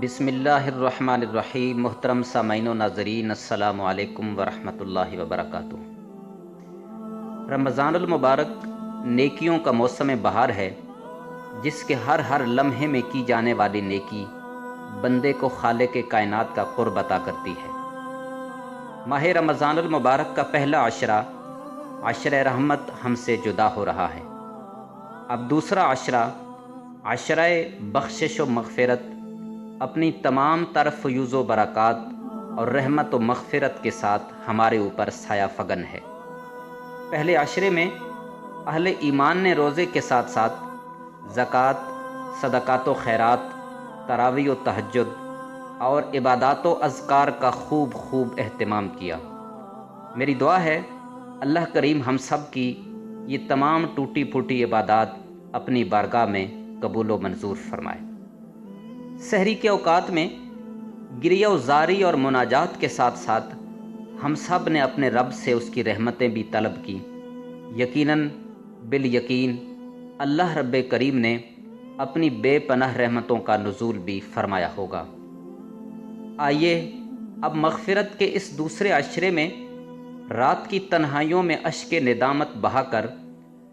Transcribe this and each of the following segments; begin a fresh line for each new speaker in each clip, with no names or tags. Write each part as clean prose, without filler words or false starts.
بسم اللہ الرحمن الرحیم۔ محترم سامعین و ناظرین، السلام علیکم ورحمۃ اللہ وبرکاتہ۔ رمضان المبارک نیکیوں کا موسم بہار ہے، جس کے ہر لمحے میں کی جانے والی نیکی بندے کو خالق کائنات کا قرب عطا کرتی ہے۔ ماہ رمضان المبارک کا پہلا عشرہ، عشرہ رحمت، ہم سے جدا ہو رہا ہے۔ اب دوسرا عشرہ، عشرہ بخشش و مغفرت، اپنی تمام تر فیوز و برکات اور رحمت و مغفرت کے ساتھ ہمارے اوپر سایہ فگن ہے۔ پہلے عشرے میں اہل ایمان نے روزے کے ساتھ ساتھ زکوٰۃ، صدقات و خیرات، تراویح و تہجد اور عبادات و اذکار کا خوب اہتمام کیا۔ میری دعا ہے اللہ کریم ہم سب کی یہ تمام ٹوٹی پھوٹی عبادات اپنی بارگاہ میں قبول و منظور فرمائے۔ سحری کے اوقات میں گریہ و زاری اور مناجات کے ساتھ ساتھ ہم سب نے اپنے رب سے اس کی رحمتیں بھی طلب کی۔ یقیناً بالیقین اللہ رب کریم نے اپنی بے پناہ رحمتوں کا نزول بھی فرمایا ہوگا۔ آئیے اب مغفرت کے اس دوسرے عشرے میں رات کی تنہائیوں میں اشک ندامت بہا کر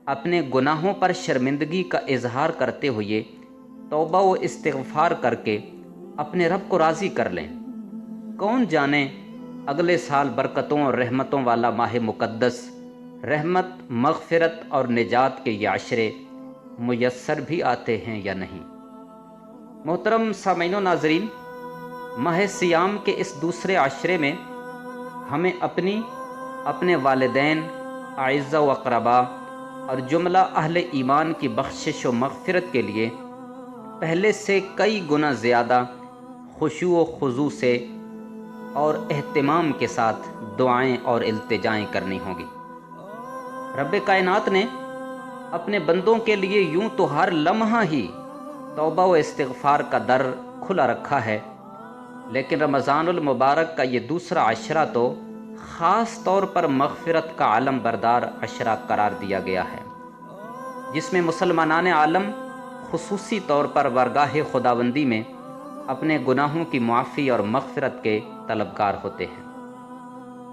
اپنے گناہوں پر شرمندگی کا اظہار کرتے ہوئے توبہ و استغفار کر کے اپنے رب کو راضی کر لیں۔ کون جانے اگلے سال برکتوں اور رحمتوں والا ماہ مقدس، رحمت، مغفرت اور نجات کے یہ عشرے میسر بھی آتے ہیں یا نہیں۔ محترم سامعین و ناظرین، ماہ سیام کے اس دوسرے عشرے میں ہمیں اپنے والدین، اعزہ و اقربا اور جملہ اہل ایمان کی بخشش و مغفرت کے لیے پہلے سے کئی گنا زیادہ خشوع و خضوع سے اور اہتمام کے ساتھ دعائیں اور التجائیں کرنی ہوں گی۔ رب کائنات نے اپنے بندوں کے لیے یوں تو ہر لمحہ ہی توبہ و استغفار کا در کھلا رکھا ہے، لیکن رمضان المبارک کا یہ دوسرا عشرہ تو خاص طور پر مغفرت کا علم بردار عشرہ قرار دیا گیا ہے، جس میں مسلمانان عالم خصوصی طور پر بارگاہ خداوندی میں اپنے گناہوں کی معافی اور مغفرت کے طلبگار ہوتے ہیں۔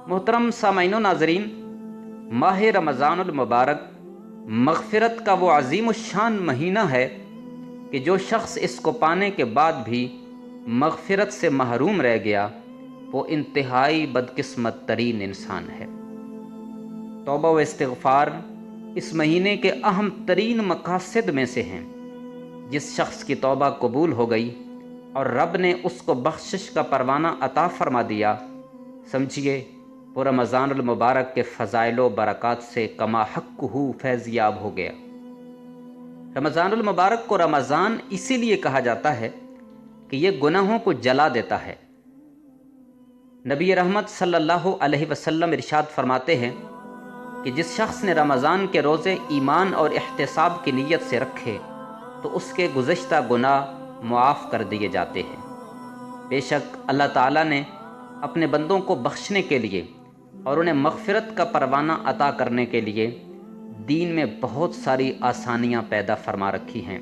محترم سامعین و ناظرین، ماہ رمضان المبارک مغفرت کا وہ عظیم الشان مہینہ ہے کہ جو شخص اس کو پانے کے بعد بھی مغفرت سے محروم رہ گیا، وہ انتہائی بدقسمت ترین انسان ہے۔ توبہ و استغفار اس مہینے کے اہم ترین مقاصد میں سے ہیں۔ جس شخص کی توبہ قبول ہو گئی اور رب نے اس کو بخشش کا پروانہ عطا فرما دیا، سمجھیے وہ رمضان المبارک کے فضائل و برکات سے کما حق فیض یاب ہو گیا۔ رمضان المبارک کو رمضان اسی لیے کہا جاتا ہے کہ یہ گناہوں کو جلا دیتا ہے۔ نبی رحمت صلی اللہ علیہ وسلم ارشاد فرماتے ہیں کہ جس شخص نے رمضان کے روزے ایمان اور احتساب کی نیت سے رکھے تو اس کے گزشتہ گناہ معاف کر دیے جاتے ہیں۔ بے شک اللہ تعالیٰ نے اپنے بندوں کو بخشنے کے لیے اور انہیں مغفرت کا پروانہ عطا کرنے کے لیے دین میں بہت ساری آسانیاں پیدا فرما رکھی ہیں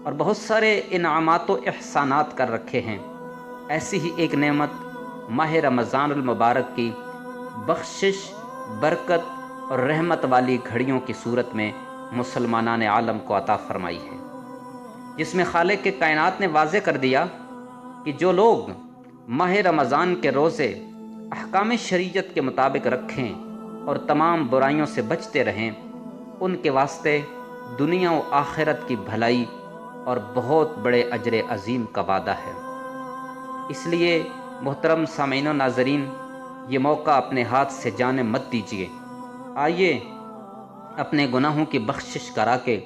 اور بہت سارے انعامات و احسانات کر رکھے ہیں۔ ایسی ہی ایک نعمت ماہ رمضان المبارک کی بخشش، برکت اور رحمت والی گھڑیوں کی صورت میں مسلمانان عالم کو عطا فرمائی ہے، جس میں خالق کے کائنات نے واضح کر دیا کہ جو لوگ ماہ رمضان کے روزے احکام شریعت کے مطابق رکھیں اور تمام برائیوں سے بچتے رہیں، ان کے واسطے دنیا و آخرت کی بھلائی اور بہت بڑے اجر عظیم کا وعدہ ہے۔ اس لیے محترم سامعین و ناظرین، یہ موقع اپنے ہاتھ سے جانے مت دیجیے۔ آئیے اپنے گناہوں کی بخشش کرا کے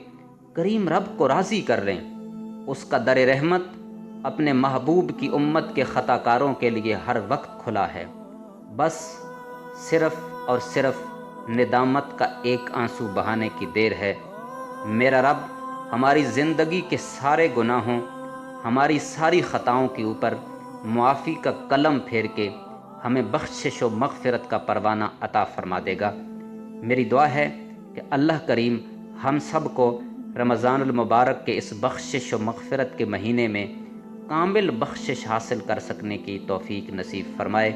کریم رب کو راضی کر لیں۔ اس کا در رحمت اپنے محبوب کی امت کے خطا کاروں کے لیے ہر وقت کھلا ہے۔ بس صرف اور صرف ندامت کا ایک آنسو بہانے کی دیر ہے۔ میرا رب ہماری زندگی کے سارے گناہوں، ہماری ساری خطاؤں کے اوپر معافی کا قلم پھیر کے ہمیں بخشش و مغفرت کا پروانہ عطا فرما دے گا۔ میری دعا ہے کہ اللہ کریم ہم سب کو رمضان المبارک کے اس بخشش و مغفرت کے مہینے میں کامل بخشش حاصل کر سکنے کی توفیق نصیب فرمائے۔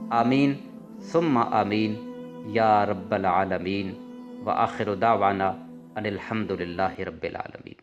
آمین ثم آمین یا رب العالمین۔ وآخر دعوانا ان الحمد للہ رب العالمین۔